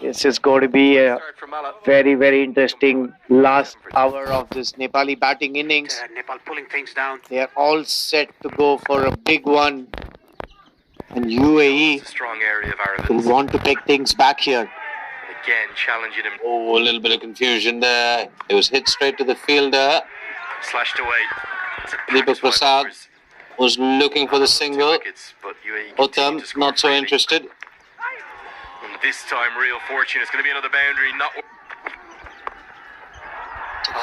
This is going to be a very, very interesting last hour of this Nepali batting innings. Nepal pulling things down. They are all set to go for a big one. And UAE Strong area of will arrogance. want to pick things back here. Again, challenging him. Oh, a little bit of confusion there. It was hit straight to the fielder. Slashed away. Deepak Prasad was looking for the single. Wickets, but UAE continue to Uttam score not so freely. interested. And this time, real fortune. It's going to be another boundary. Not.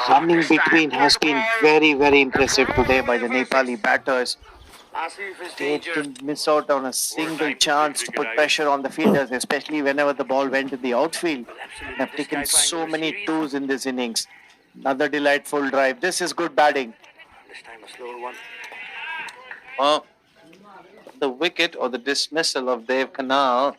Running between has been very, very impressive today by the Nepali batters. They didn't miss out on a single chance to put pressure on the fielders, especially whenever the ball went to the outfield. They have taken so many twos in this innings. Another delightful drive. This is good batting. This time a slower one. Well, the wicket or the dismissal of Dev Kanal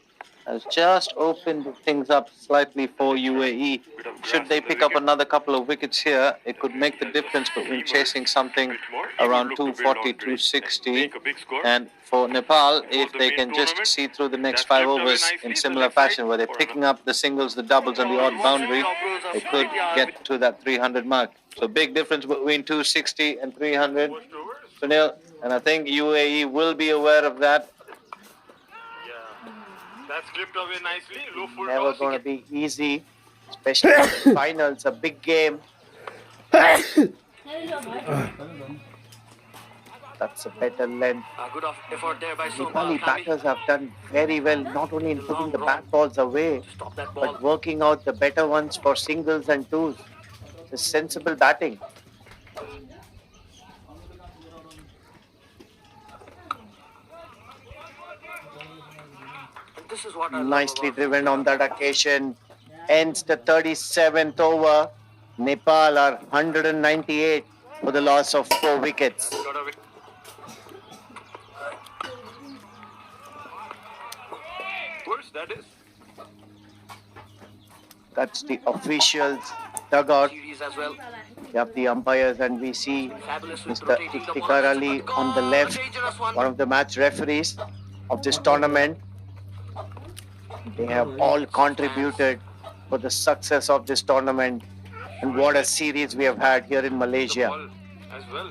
has just opened things up slightly for UAE. Should they pick up another couple of wickets here, it could make the difference between chasing something around 240, 260. And for Nepal, if they can just see through the next 5 overs in similar fashion, where they're picking up the singles, the doubles, and the odd boundary, they could get to that 300 mark. So big difference between 260 and 300. Sunil, and I think UAE will be aware of that. That's clipped away nicely. Low full Never toss. going to be easy, especially in the finals, a big game. That's a better length. Good effort there by Nepali batters have done very well, not only in putting the bad balls away, Stop that ball. but working out the better ones for singles and twos. It's sensible batting. This is what I love Nicely about driven on that occasion. Ends the 37th over. Nepal are 198 for the loss of 4 wickets. Worse, that is. That's the officials dugout. series as well. We have the umpires and we see Fabulous with Mr. rotating the ball. Iftikhar Ali on the left, Dangerous one. one of the match referees of this tournament. They have all contributed for the success of this tournament, and what a series we have had here in Malaysia. Ball as well.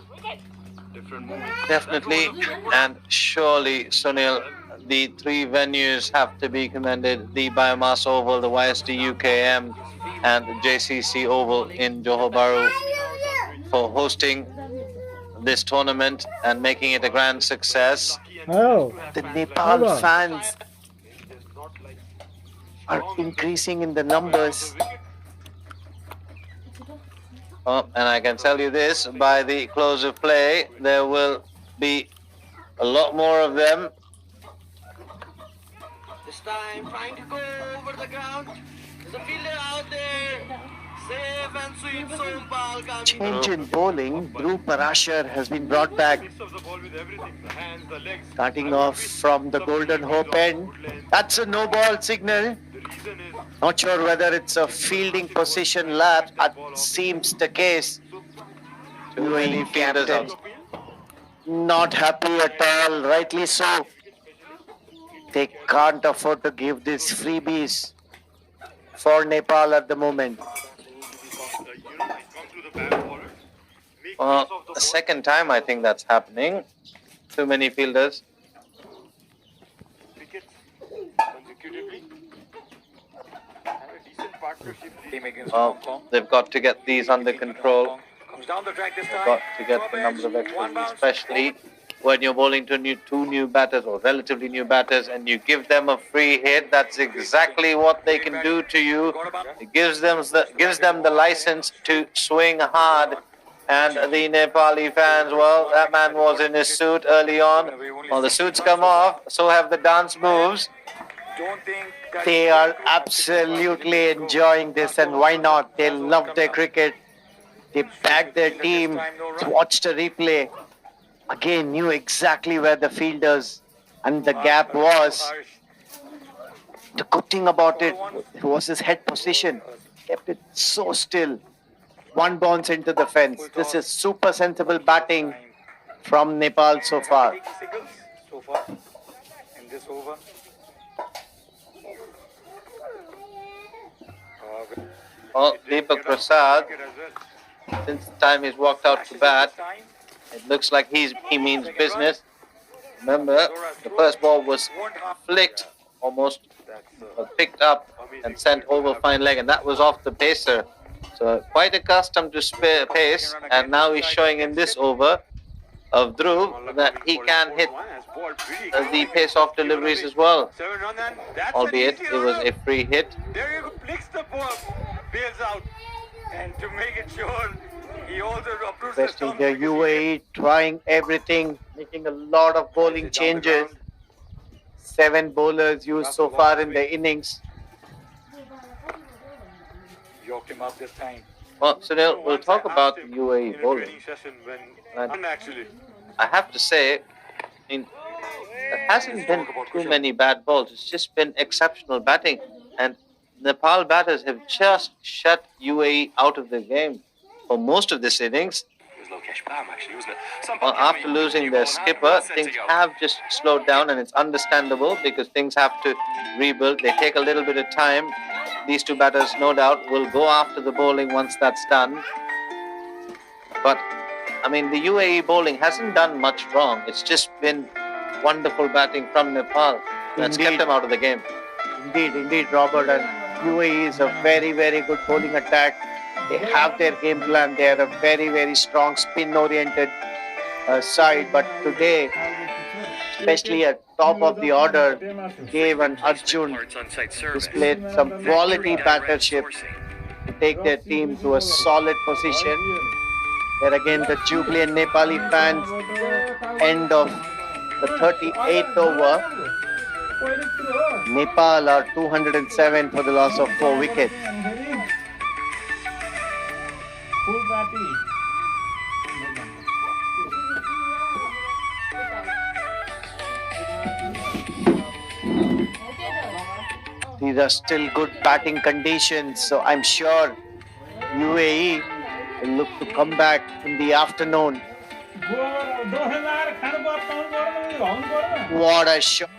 Different movements. Definitely and surely, Sunil, the 3 venues have to be commended. The Biomass Oval, the YSD UKM, and the JCC Oval in Johor Bahru for hosting this tournament and making it a grand success. Oh, The Nepal fans are increasing in the numbers. And I can tell you this, by the close of play, there will be a lot more of them. This time trying to go over the ground. There's a fielder out there. Safe and sweet Sompal coming. Change in bowling. Dhruv Parashar has been brought back, Piece of the ball with everything. The hands, the legs. starting off from the Golden Hope end. That's a no ball signal. The reason is Not sure whether it's a fielding position lapse. That seems the case. Too many UAE fielders captain out. not happy at all. Rightly so. They can't afford to give these freebies for Nepal at the moment. come to the back bowler. Make use of the The ball. second time I think that's happening. Too many fielders. Wickets consecutively. Have a decent partnership. Game against Hong Kong. They've got to get these under control. Comes down the track this Got to get the number of extras, especially when you're bowling to two new batters or relatively new batters, and you give them a free hit. That's exactly what they can do to you. It gives them the license to swing hard. And the Nepali fans, well, that man was in his suit early on. Well, the suits come off, so have the dance moves. They are absolutely enjoying this, and why not? They love their cricket. They back their team. Watch the replay. Again, knew exactly where the fielders and the gap was. The good thing about it was his head position. Kept it so still. One bounce into the fence. This is super sensible batting from Nepal so far. So far in this over. Well, Deepak Prasad, since the time he's walked out to bat, it looks like he means business. Remember, the first ball was flicked, almost picked up and sent over fine leg, and that was off the pacer. So quite accustomed to pace, and now he's showing in this over of Dhruv that he can hit the pace-off deliveries as well, albeit it was a free hit. There you go, flicks the ball, bails out. And to make it sure, he also approves the Especially stump the because he UAE trying everything, making a lot of bowling changes. 7 bowlers used so far in the innings. yoked him up this time. Well, Sunil, we'll Once I talk about asked the him UAE in a bowling. training session when And actually I have to say, there hasn't been too many bad balls. It's just been exceptional batting. And Nepal batters have just shut UAE out of the game for most of this innings. Well, after losing their skipper, things have just slowed down, and it's understandable because things have to rebuild. They take a little bit of time. These two batters, no doubt, will go after the bowling once that's done. But, I mean, the UAE bowling hasn't done much wrong. It's just been wonderful batting from Nepal that's kept them out of the game. Indeed, Robert. And UAE is a very, very good bowling attack. They have their game plan. They are a very, very strong spin-oriented side. But today, especially at top of the order, Dave and Arjun displayed some quality battership to take their team to a solid position. There again, the jubilant Nepali fans, end of the 38th over. Nepal are 207 for the loss of 4 wickets. These are still good batting conditions, so I'm sure UAE will look to come back in the afternoon. What a shot!